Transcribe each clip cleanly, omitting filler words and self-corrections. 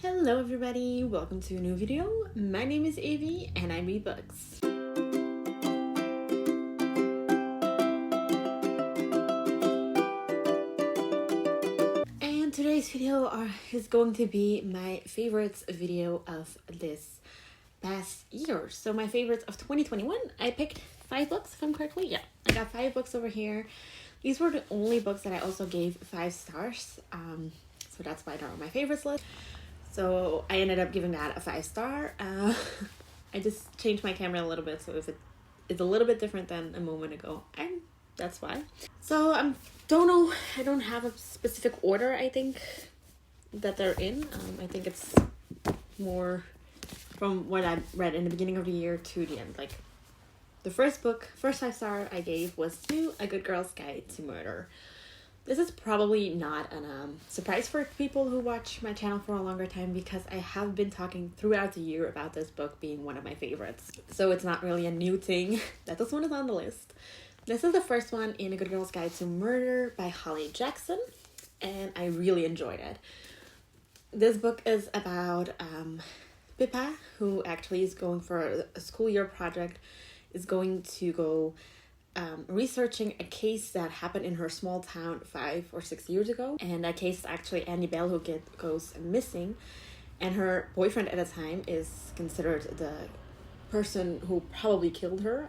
Hello everybody, welcome to a new video. My name is Evi and I read books. And today's video is going to be my favorites video of this past year. So my favorites of 2021, I picked 5 books if I'm correctly. Yeah, I got 5 books over here. These were the only books that I also gave 5 stars. So that's why they're on my favorites list. So I ended up giving that a 5-star. I just changed my camera a little bit, so if it's a little bit different than a moment ago, and that's why. So I don't have a specific order, I think, that they're in. I think it's more from what I read in the beginning of the year to the end. Like, the first 5-star I gave was to A Good Girl's Guide to Murder. This is probably not a surprise for people who watch my channel for a longer time, because I have been talking throughout the year about this book being one of my favorites. So it's not really a new thing that this one is on the list. This is the first one in A Good Girl's Guide to Murder by Holly Jackson, and I really enjoyed it. This book is about Pippa, who actually is going for a school year project, is going to go researching a case that happened in her small town 5 or 6 years ago. And that case is actually Annie Bell, who goes missing. And her boyfriend at the time is considered the person who probably killed her.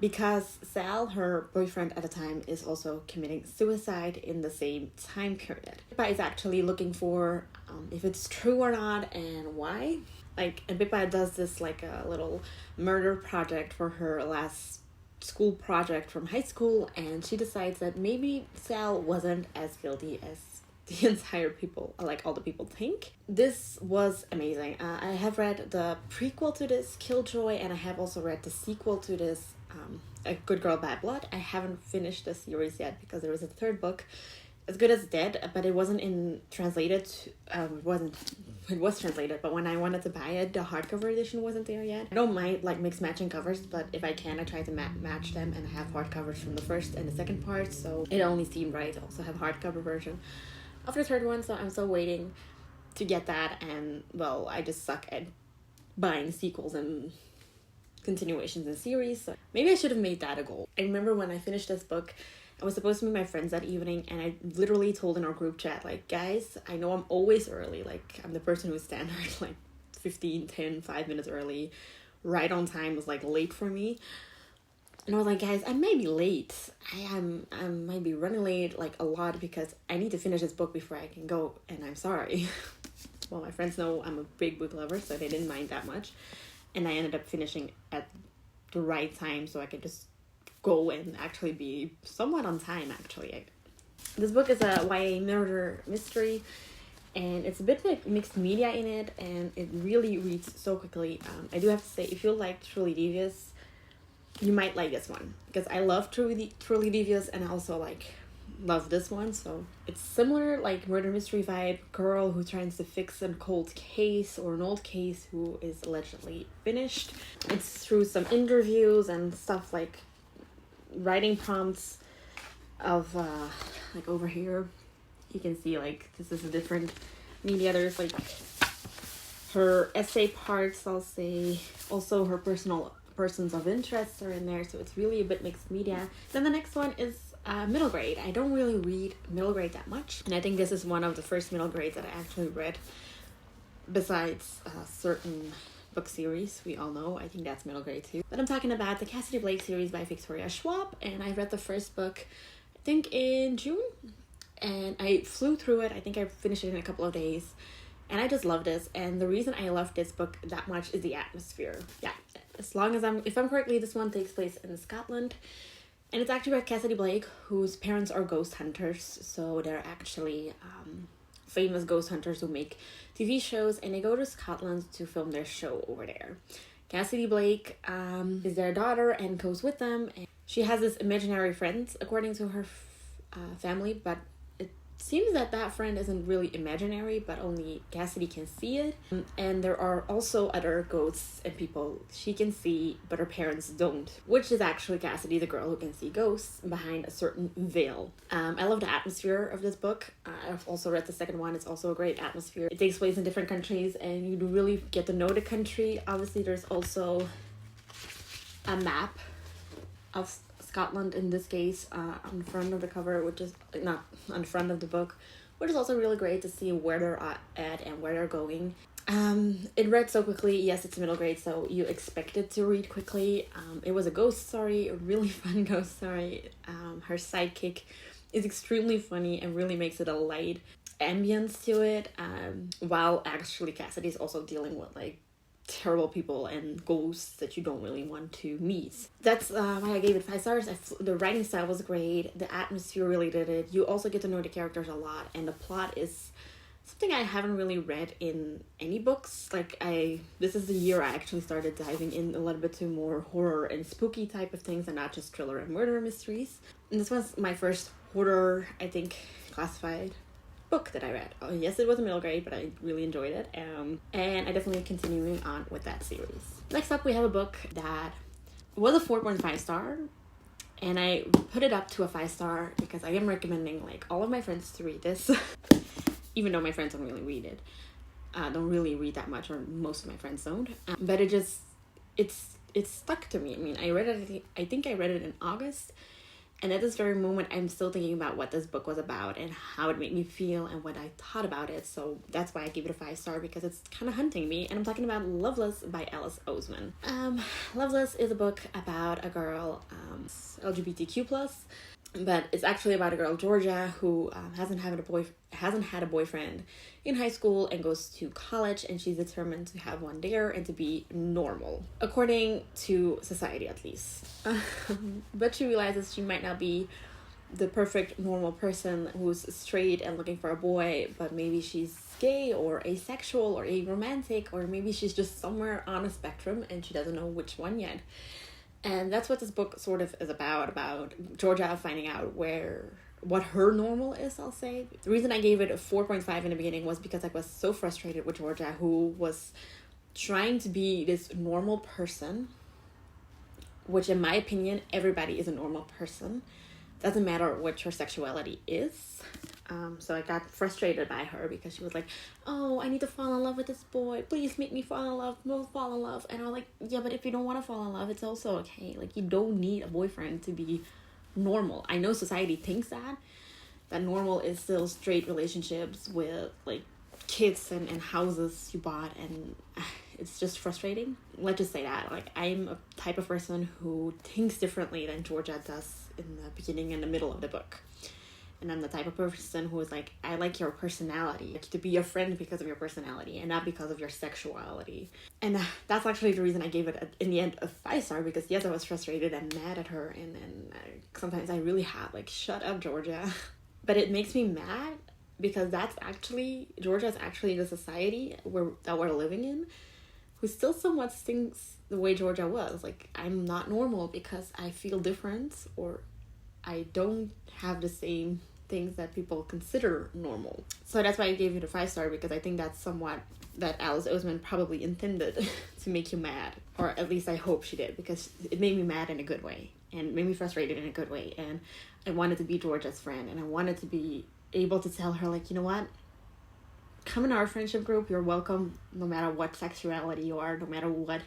Because Sal, her boyfriend at the time, is also committing suicide in the same time period. Pippa is actually looking for if it's true or not and why. And Pippa does this like a little murder project for her last school project from high school, and she decides that maybe Sal wasn't as guilty as the entire all the people think. This was amazing. I have read the prequel to this, Killjoy, and I have also read the sequel to this, A Good Girl, Bad Blood. I haven't finished the series yet because there was a 3rd book, As Good as Dead, but it wasn't translated. It was translated, but when I wanted to buy it, the hardcover edition wasn't there yet. I don't mind mixed matching covers, but if I can, I try to match them, and I have hardcovers from the first and the second part, so it only seemed right to also have a hardcover version of the 3rd one. So I'm still waiting to get that, and well, I just suck at buying sequels and continuations in series, so maybe I should have made that a goal. I remember when I finished this book, I was supposed to meet my friends that evening, and I literally told in our group chat, guys, I know I'm always early. I'm the person who's standard, 5 minutes early. Right on time was, late for me. And I was like, guys, I may be late. I might be running late, a lot, because I need to finish this book before I can go, and I'm sorry. Well, my friends know I'm a big book lover, so they didn't mind that much. And I ended up finishing at the right time, so I could just go and actually be somewhat on time, actually. This book is a YA murder mystery, and it's a bit mixed media in it, and it really reads so quickly. I do have to say, if you like Truly Devious, you might like this one, because I love Truly Devious, and I also love this one. So it's similar, murder mystery vibe, girl who tries to fix an old case or an old case who is allegedly finished. It's through some interviews and stuff writing prompts of over here. You can see this is a different media. There's her essay parts, I'll say. Also her persons of interest are in there, so it's really a bit mixed media. Then the next one is middle grade. I don't really read middle grade that much, and I think this is one of the first middle grades that I actually read, besides certain book series we all know. I think that's middle grade too. But I'm talking about the Cassidy Blake series by Victoria Schwab, and I read the first book I think in June, and I flew through it. I think I finished it in a couple of days, and I just love this. And the reason I love this book that much is the atmosphere. Yeah, if I'm correctly, this one takes place in Scotland, and it's actually about Cassidy Blake, whose parents are ghost hunters. So they're actually famous ghost hunters who make TV shows, and they go to Scotland to film their show over there. Cassidy Blake is their daughter and goes with them, and she has this imaginary friend according to her family, but it seems that that friend isn't really imaginary, but only Cassidy can see it. And there are also other ghosts and people she can see, but her parents don't. Which is actually Cassidy, the girl who can see ghosts behind a certain veil. I love the atmosphere of this book. I've also read the second one. It's also a great atmosphere. It takes place in different countries, and you really get to know the country. Obviously, there's also a map of Scotland in this case on the front of the cover, which is not on the front of the book, which is also really great to see where they're at and where they're going. It read so quickly. Yes, it's middle grade, so you expect it to read quickly. It was a ghost story, a really fun ghost story. Her sidekick is extremely funny and really makes it a light ambience to it, while actually Cassidy is also dealing with like terrible people and ghosts that you don't really want to meet. That's why I gave it 5 stars. The writing style was great. The atmosphere really did it. You also get to know the characters a lot, and the plot is something I haven't really read in any books. This is the year I actually started diving in a little bit to more horror and spooky type of things, and not just thriller and murder mysteries. And this was my first horror, I think, classified book that I read. Yes, it was a middle grade, but I really enjoyed it, and I definitely continuing on with that series. Next up, we have a book that was a 4.5 star, and I put it up to a 5 star because I am recommending like all of my friends to read this, even though my friends don't really read it. Don't really read that much, or most of my friends don't. But it's stuck to me. I mean, I think I read it in August. And at this very moment, I'm still thinking about what this book was about and how it made me feel and what I thought about it. So that's why I gave it a 5 star, because it's kind of hunting me. And I'm talking about Loveless by Alice Oseman. Loveless is a book about a girl, LGBTQ+, but it's actually about a girl, Georgia, who hasn't had a boyfriend in high school and goes to college, and she's determined to have one there and to be normal, according to society at least. But she realizes she might not be the perfect normal person who's straight and looking for a boy, but maybe she's gay or asexual or aromantic, or maybe she's just somewhere on a spectrum and she doesn't know which one yet. And that's what this book sort of is about Georgia finding out what her normal is, I'll say. The reason I gave it a 4.5 in the beginning was because I was so frustrated with Georgia, who was trying to be this normal person, which in my opinion, everybody is a normal person. Doesn't matter what your sexuality is. So I got frustrated by her because she was like, oh, I need to fall in love with this boy. Please make me fall in love. No, fall in love. And I'm like, yeah, but if you don't want to fall in love, it's also okay. Like, you don't need a boyfriend to be normal. I know society thinks that normal is still straight relationships with like kids and houses you bought, and it's just frustrating. Let's just say that. Like, I'm a type of person who thinks differently than Georgia does in the beginning and the middle of the book. And I'm the type of person who is like, I like your personality. Like, to be your friend because of your personality and not because of your sexuality. And that's actually the reason I gave it, in the end, a 5 star. Because yes, I was frustrated and mad at her. And sometimes I really have, like, shut up, Georgia. But it makes me mad because Georgia is actually the society that we're living in, who still somewhat thinks the way Georgia was. Like, I'm not normal because I feel different, or I don't have the same things that people consider normal. So that's why I gave it a 5 star, because I think that's somewhat that Alice Oseman probably intended to make you mad. Or at least I hope she did, because it made me mad in a good way and made me frustrated in a good way. And I wanted to be Georgia's friend, and I wanted to be able to tell her, like, you know what? Come in our friendship group. You're welcome no matter what sexuality you are, no matter what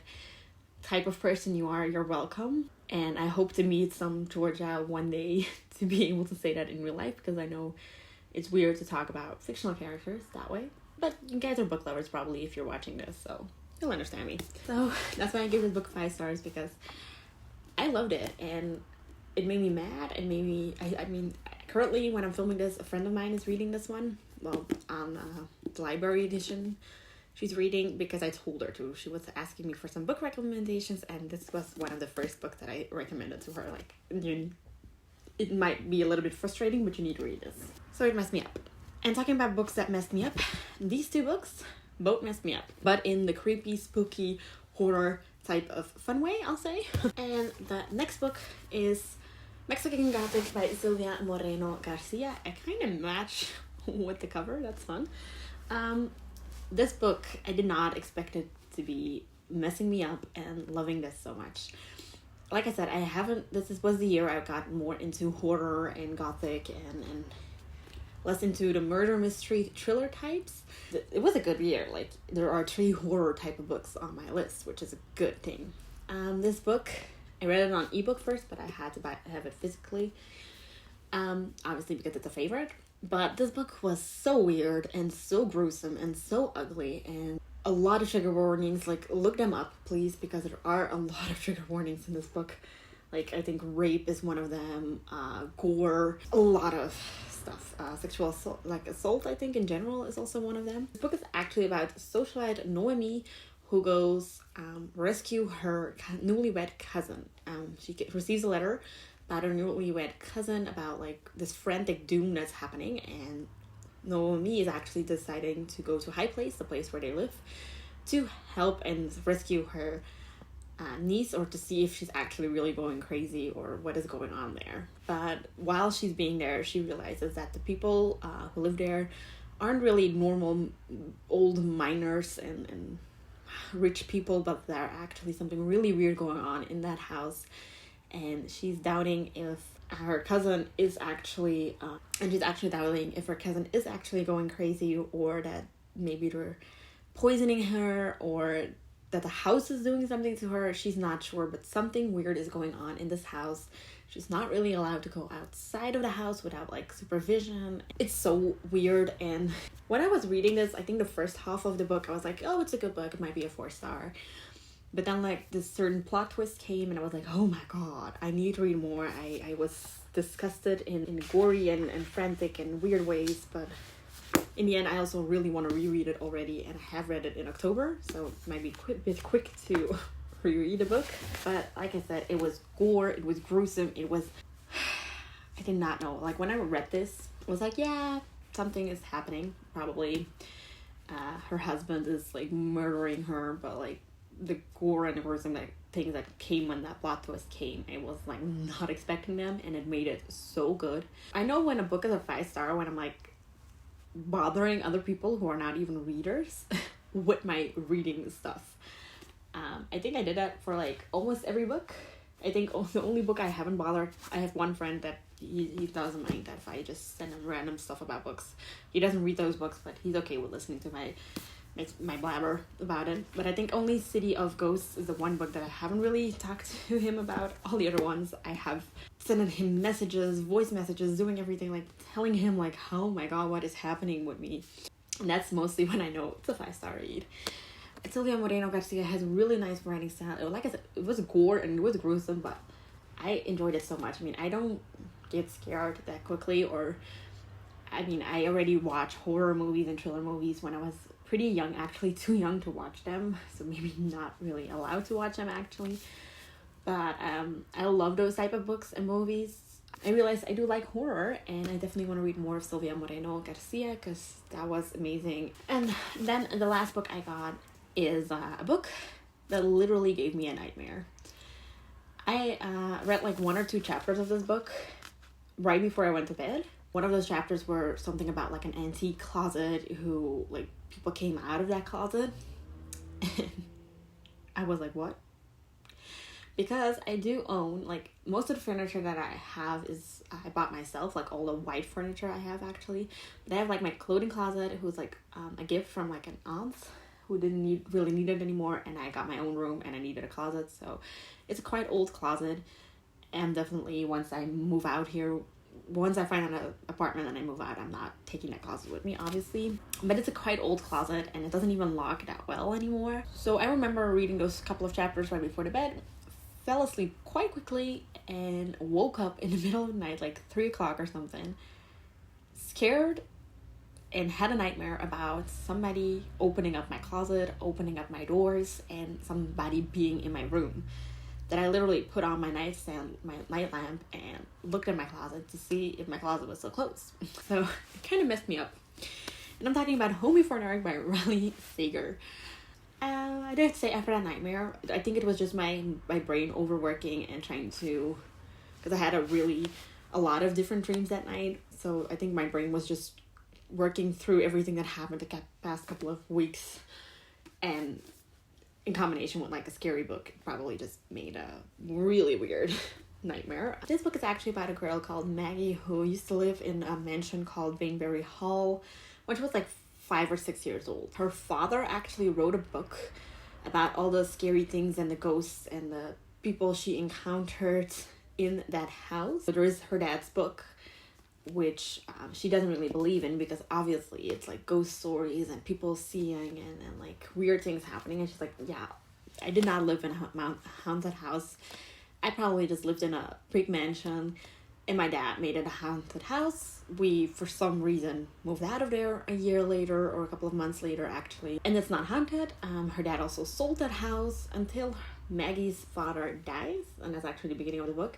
type of person you are, you're welcome. And I hope to meet some Georgia one day to be able to say that in real life, because I know it's weird to talk about fictional characters that way. But you guys are book lovers probably if you're watching this, so you'll understand me. So that's why I give this book 5 stars, because I loved it and it made me mad and made me, I mean, currently when I'm filming this, a friend of mine is reading this one, well, on the library edition. She's reading because I told her to. She was asking me for some book recommendations, and this was one of the first books that I recommended to her. Like, it might be a little bit frustrating, but you need to read this. So it messed me up. And talking about books that messed me up, these 2 books both messed me up, but in the creepy, spooky, horror type of fun way, I'll say. And the next book is Mexican Gothic by Silvia Moreno Garcia. I kind of match with the cover. That's fun. This book, I did not expect it to be messing me up and loving this so much. Like I said, this was the year I got more into horror and gothic and less into the murder mystery thriller types. It was a good year. Like, there are 3 horror type of books on my list, which is a good thing. This book, I read it on ebook first, but I had to have it physically. Obviously because it's a favorite. But this book was so weird and so gruesome and so ugly, and a lot of trigger warnings. Like, look them up, please, because there are a lot of trigger warnings in this book. Like, I think rape is one of them, gore, a lot of stuff. Sexual assault, assault, I think, in general is also one of them. This book is actually about socialite Noemi, who goes rescue her newlywed cousin. She receives a letter about her newlywed cousin, about like this frantic doom that's happening, and Noemi is actually deciding to go to High Place, the place where they live, to help and rescue her niece, or to see if she's actually really going crazy or what is going on there. But while she's being there, she realizes that the people who live there aren't really normal old miners and rich people, but there are actually something really weird going on in that house. And she's doubting if her cousin is actually doubting if her cousin is actually going crazy, or that maybe they're poisoning her, or that the house is doing something to her. She's not sure, but something weird is going on in this house. She's not really allowed to go outside of the house without like supervision. It's so weird. And when I was reading this, I think the first half of the book, I was like, oh, it's a good book, it might be a 4-star. But then like this certain plot twist came, and I was like, oh my god, I need to read more. I was disgusted in gory and frantic and weird ways, but in the end, I also really want to reread it already, and I have read it in October, so it might be a bit quick to reread the book. But like I said, it was gore, it was gruesome, it was... I did not know. Like, when I read this, I was like, yeah, something is happening. Probably her husband is like murdering her, but like the gore and the gruesome things that came when that plot twist came, I was like not expecting them, and it made it so good. I know when a book is a 5-star, when I'm like bothering other people who are not even readers with my reading stuff. I think I did that for like almost every book. I think the only book I haven't bothered, I have one friend that he doesn't mind that if I just send him random stuff about books. He doesn't read those books, but he's okay with listening to my blabber about it. But I think only City of Ghosts is the one book that I haven't really talked to him about. All the other ones I have sending him messages, voice messages, doing everything, like telling him like, oh my god, what is happening with me. And that's mostly when I know it's a 5-star read. Silvia Moreno Garcia has a really nice writing style. Like I said, it was gore and it was gruesome, but I enjoyed it so much. I mean, I don't get scared that quickly, or I mean, I already watch horror movies and thriller movies when I was pretty young, actually too young to watch them, so maybe not really allowed to watch them actually. But I love those type of books and movies. I realized I do like horror, and I definitely want to read more of Silvia Moreno Garcia because that was amazing. And then the last book I got is a book that literally gave me a nightmare. I read like 1 or 2 chapters of this book right before I went to bed. One of those chapters were something about like an antique closet, who like people came out of that closet, and I was like, what? Because I do own, like, most of the furniture that I have is I bought myself, like all the white furniture I have actually. But I have like my clothing closet, who's like a gift from like an aunt who didn't really need it anymore, and I got my own room and I needed a closet, so it's a quite old closet. And definitely once I move out here, once I find an apartment and I move out, I'm not taking that closet with me, obviously. But it's a quite old closet, and it doesn't even lock that well anymore. So I remember reading those couple of chapters right before the bed, fell asleep quite quickly, and woke up in the middle of the night, like 3 o'clock or something, scared, and had a nightmare about somebody opening up my closet, opening up my doors, and somebody being in my room. That I literally put on my nightstand, my night lamp, and looked in my closet to see if my closet was still closed. So it kind of messed me up. And I'm talking about Home Before Dark by Riley Sager. I did say after that nightmare, I think it was just my brain overworking and trying to because I had a lot of different dreams that night. So I think my brain was just working through everything that happened the past couple of weeks, and in combination with like a scary book, it probably just made a really weird nightmare. This book is actually about a girl called Maggie who used to live in a mansion called Bainbury Hall when she was like 5 or 6 years old. Her father actually wrote a book about all the scary things and the ghosts and the people she encountered in that house. So there is her dad's book, which she doesn't really believe in, because obviously it's like ghost stories and people seeing and like weird things happening. And she's like, yeah, I did not live in a haunted house. I probably just lived in a big mansion, and my dad made it a haunted house. We, for some reason, moved out of there a year later, or a couple of months later, actually. And it's not haunted. Her dad also sold that house until Maggie's father dies, and that's actually the beginning of the book.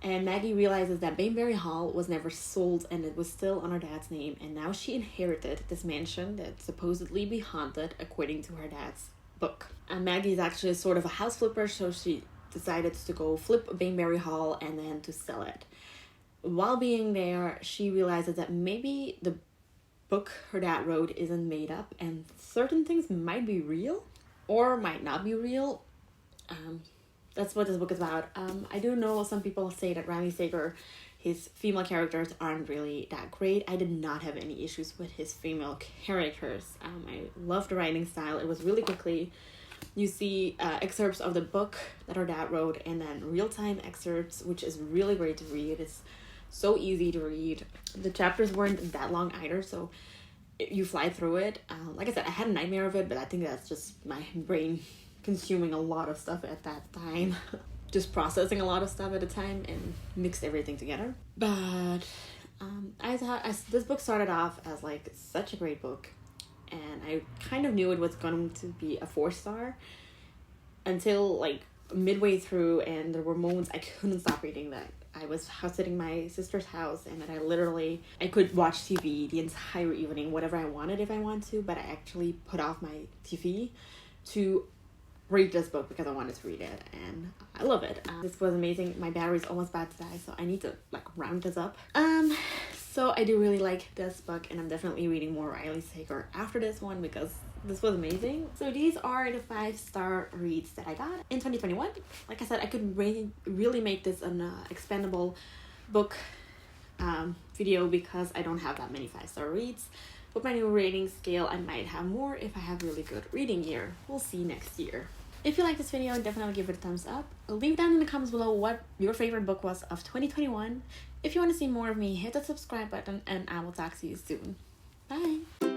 And Maggie realizes that Bainbury Hall was never sold, and it was still on her dad's name. And now she inherited this mansion that supposedly be haunted, according to her dad's book. And Maggie is actually sort of a house flipper, so she decided to go flip Bainbury Hall and then to sell it. While being there, she realizes that maybe the book her dad wrote isn't made up, and certain things might be real or might not be real. That's what this book is about. I do know some people say that Riley Sager, his female characters aren't really that great. I did not have any issues with his female characters. I love the writing style. It was really quickly. You see excerpts of the book that her dad wrote, and then real-time excerpts, which is really great to read. It's so easy to read. The chapters weren't that long either, so you fly through it. Like I said, I had a nightmare of it, but I think that's just my brain consuming a lot of stuff at that time. Just processing a lot of stuff at a time and mixed everything together. But I thought this book started off as like such a great book, and I kind of knew it was going to be a 4-star until like midway through, and there were moments I couldn't stop reading. That I was house sitting my sister's house, and that I could watch TV the entire evening, whatever I wanted if I want to, but I actually put off my TV to read this book because I wanted to read it, and I love it. This was amazing. My battery's almost about to die, so I need to like round this up. So I do really like this book, and I'm definitely reading more Riley Sager after this one because this was amazing. So these are the 5-star reads that I got in 2021. Like I said, I could really make this an expandable book video because I don't have that many 5-star reads. With my new rating scale, I might have more if I have really good reading year. We'll see next year. If you like this video, definitely give it a thumbs up. Leave down in the comments below what your favorite book was of 2021. If you want to see more of me, hit the subscribe button, and I will talk to you soon. Bye!